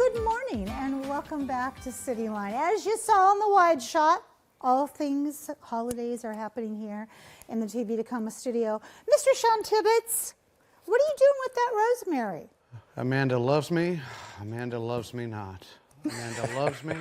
Good morning and welcome back to Cityline. As you saw on the wide shot, all things holidays are happening here in the TV Tacoma studio. Mr. Sean Tibbetts, what are you doing with that rosemary? Amanda loves me. Amanda loves me not. Amanda loves me.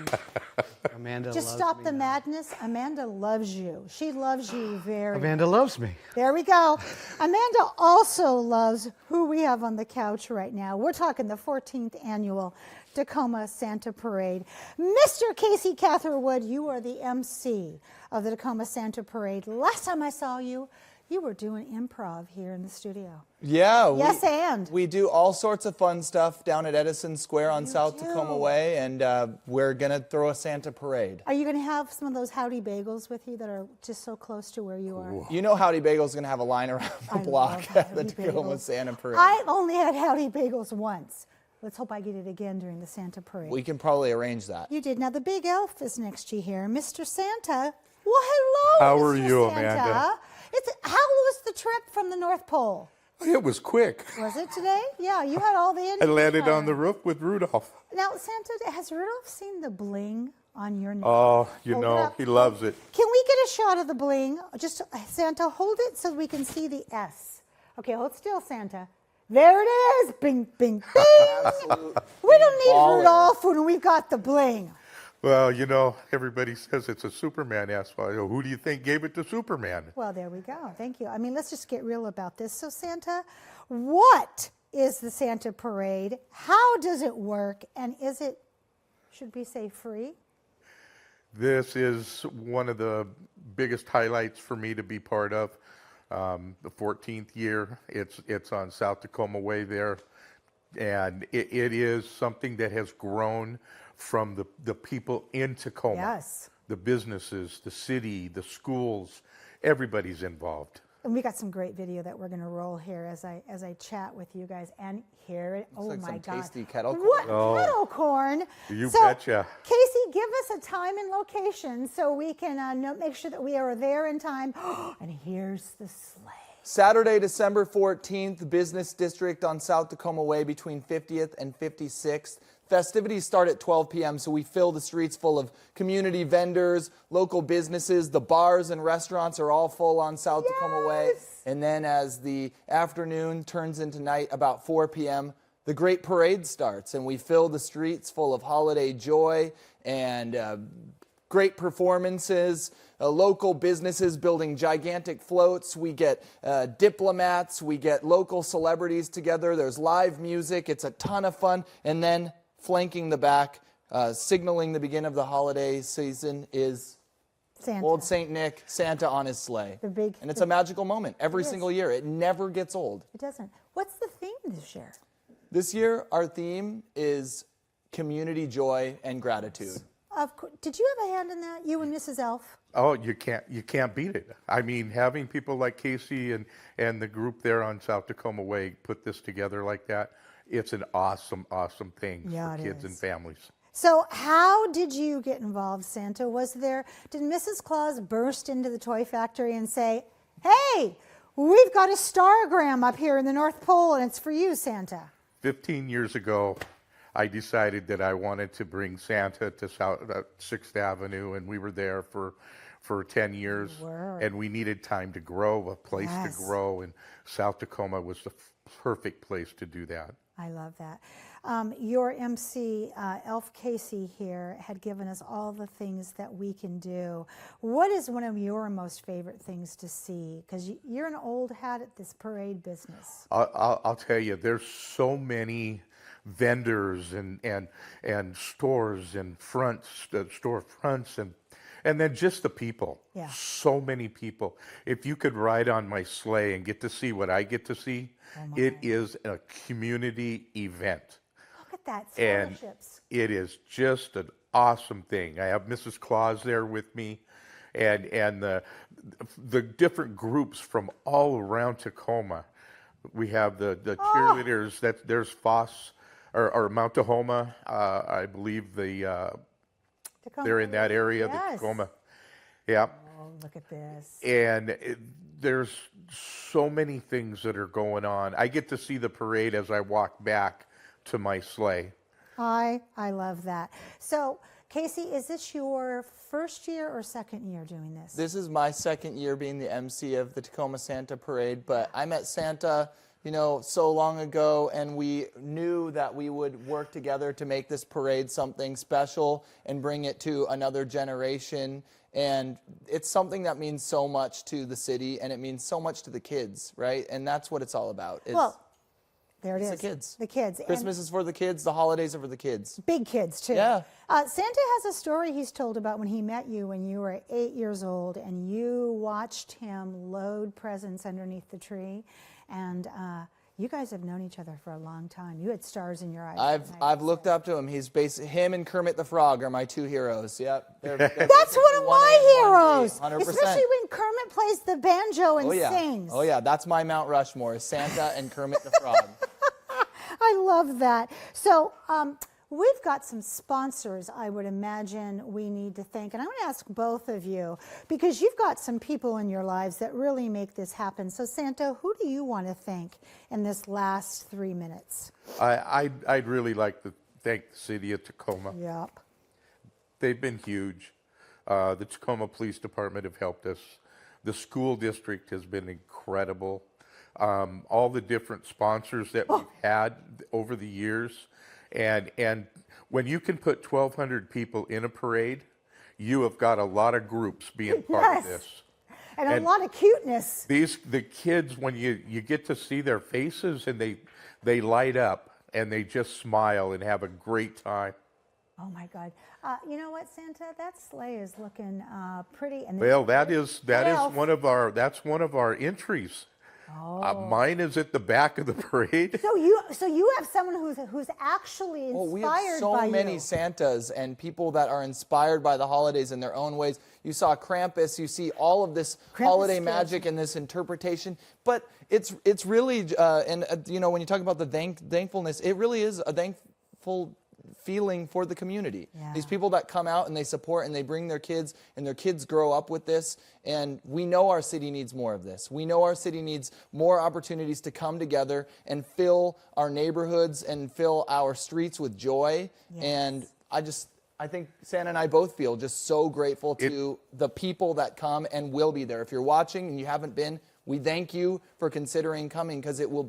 Amanda Just loves stop me the not. madness. Amanda loves you. She loves you very much. Amanda loves me. There we go. Amanda also loves who we have on the couch right now. We're talking the 14th annual Tacoma Santa Parade. Mr. Casey Catherwood, you are the MC of the Tacoma Santa Parade. Last time I saw you, you were doing improv here in the studio. Yeah. Yes, and? We do all sorts of fun stuff down at Edison Square on South Tacoma Way, and we're going to throw a Santa parade. Are you going to have some of those Howdy Bagels with you that are just so close to where you are? You know Howdy Bagel's going to have a line around the block love at the Howdy Tacoma Bagels. Santa Parade. I've only had Howdy Bagels once. Let's hope I get it again during the Santa Parade. We can probably arrange that. You did. Now, the big elf is next to you here. Mr. Santa. Well, hello, How Mr. are you, Santa. Amanda? How was the trip from the North Pole? It was quick. Was it today? Yeah, you had all the I Indians. landed on the roof with Rudolph. Now, Santa, has Rudolph seen the bling on your neck? Oh, you Hold it know, up. he loves it. Can we get a shot of the bling? Just, Santa, hold it so we can see the S. Okay, hold still, Santa. There it is. Bing, bing, bing. We don't need Baller. Rudolph when we've got the bling. Well, you know, everybody says it's a Superman asphalt. Who do you think gave it to Superman? Well, there we go. Thank you. I mean, let's just get real about this. So, Santa, what is the Santa Parade? How does it work? And is it, should we say, free? This is one of the biggest highlights for me to be part of. The 14th year, it's on South Tacoma Way there. And it is something that has grown from the people in Tacoma. Yes. The businesses, the city, the schools, everybody's involved. And we got some great video that we're going to roll here as I chat with you guys and hear it. Oh like my some God! tasty kettle corn. What Oh. kettle corn? You so, betcha. Casey, give us a time and location so we can make sure that we are there in time. And here's the sleigh. Saturday, December 14th, Business District on South Tacoma Way between 50th and 56th. Festivities start at 12 p.m., so we fill the streets full of community vendors, local businesses. The bars and restaurants are all full on South Tacoma Way. And then as the afternoon turns into night, about 4 p.m., the great parade starts, and we fill the streets full of holiday joy and great performances, local businesses building gigantic floats. We get diplomats, we get local celebrities together. There's live music. It's a ton of fun. And then flanking the back, signaling the beginning of the holiday season is Santa. Old St. Nick, Santa on his sleigh. And it's a magical moment every single year. It never gets old. It doesn't. What's the theme this year? This year, our theme is community joy and gratitude. Did you have a hand in that, you and Mrs. Elf? Oh, you can't beat it. I mean, having people like Casey and the group there on South Tacoma Way put this together like that, it's an awesome thing Yeah, for it kids is. and families. So how did you get involved, Santa? Did Mrs. Claus burst into the toy factory and say, hey, we've got a stargram up here in the North Pole and it's for you, Santa? 15 years ago, I decided that I wanted to bring Santa to South 6th Avenue, and we were there for 10 years. And we needed time to grow, a place to grow, and South Tacoma was the perfect place to do that. I love that. Your MC, Elf Casey here, had given us all the things that we can do. What is one of your most favorite things to see? Because you're an old hat at this parade business. I'll tell you, there's so many vendors and stores and storefronts and then just the people. Yeah. So many people. If you could ride on my sleigh and get to see what I get to see, it is a community event. Look at that, And scholarships. it is just an awesome thing. I have Mrs. Claus there with me, and the different groups from all around Tacoma. We have the cheerleaders. There's Foss or Mount Tahoma. I believe they're in that area, the Tacoma. Yeah. Oh, look at this. And there's so many things that are going on. I get to see the parade as I walk back to my sleigh. I love that. So, Casey, is this your first year or second year doing this? This is my second year being the MC of the Tacoma Santa Parade, but I met Santa, you know, so long ago, and we knew that we would work together to make this parade something special and bring it to another generation. And it's something that means so much to the city, and it means so much to the kids, right? And that's what it's all about. Well, there it is. The kids. The kids. Christmas is for the kids. The holidays are for the kids. Big kids, too. Yeah. Santa has a story he's told about when he met you when you were 8 years old and you watched him load presents underneath the tree. And you guys have known each other for a long time. You had stars in your eyes. I've looked up to him. Him and Kermit the Frog are my two heroes. Yep. They're That's one of my heroes. 100%. Especially when Kermit plays the banjo and sings. Oh, yeah. That's my Mount Rushmore, is Santa and Kermit the Frog. I love that. So we've got some sponsors I would imagine we need to thank. And I'm going to ask both of you, because you've got some people in your lives that really make this happen. So Santa, who do you want to thank in this last 3 minutes? I'd really like to thank the city of Tacoma. Yep. They've been huge. The Tacoma Police Department have helped us. The school district has been incredible. All the different sponsors that we've had over the years. And when you can put 1,200 people in a parade, you have got a lot of groups being part of this. And a lot of cuteness. The kids, when you get to see their faces and they light up and they just smile and have a great time. Oh my God! You know what, Santa? That sleigh is looking pretty. And Well, that's one of our entries. Oh. Mine is at the back of the parade. So you have someone who's actually inspired by you. We have so many Santas and people that are inspired by the holidays in their own ways. You saw Krampus, you see all of this holiday magic and this interpretation, but it's really you know, when you talk about the thankfulness, it really is a thankful feeling for the community. Yeah. These people that come out and they support and they bring their kids, and their kids grow up with this, and we know our city needs more of this. We know our city needs more opportunities to come together and fill our neighborhoods and fill our streets with joy. Yes. And I think Santa and I both feel just so grateful to the people that come and will be there. If you're watching and you haven't been, we thank you for considering coming, because it will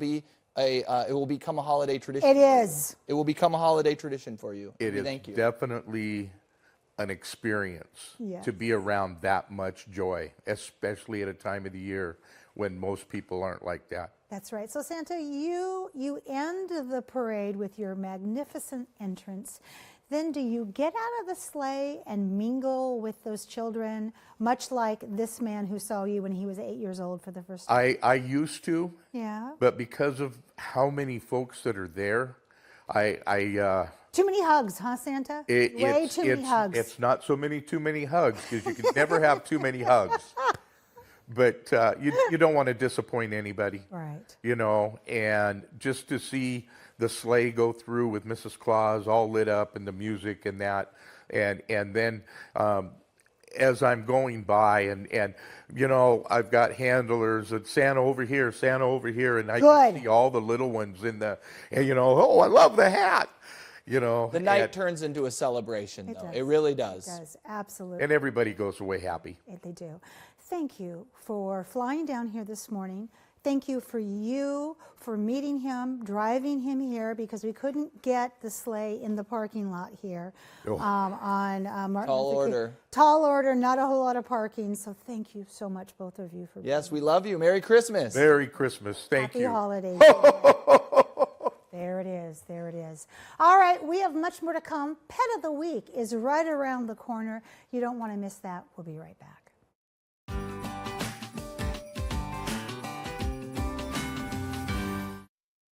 become a holiday tradition. It is. It will become a holiday tradition for you. It is Thank you. definitely an experience to be around that much joy, especially at a time of the year when most people aren't like that. That's right. So Santa, you end the parade with your magnificent entrance. Then do you get out of the sleigh and mingle with those children, much like this man who saw you when he was 8 years old for the first time? I used to, Yeah. but because of how many folks that are there, Too many hugs, huh, Santa? Way too many hugs. It's not too many hugs, because you can never have too many hugs. But you don't want to disappoint anybody. Right. You know, and just to see the sleigh go through with Mrs. Claus all lit up and the music and that, and then as I'm going by and you know, I've got handlers and Santa over here, and I can see all the little ones in the, and you know, oh, I love the hat. You know, the night turns into a celebration, though. It really does. It does, absolutely. And everybody goes away happy. They do. Thank you for flying down here this morning. Thank you for meeting him, driving him here, because we couldn't get the sleigh in the parking lot here on Martin Tall Luther King. order. Tall order, not a whole lot of parking. So thank you so much, both of you, for Yes, being we love you. Merry Christmas. Merry Christmas. Thank you. Happy holidays. There it is. There it is. All right, we have much more to come. Pet of the Week is right around the corner. You don't want to miss that. We'll be right back.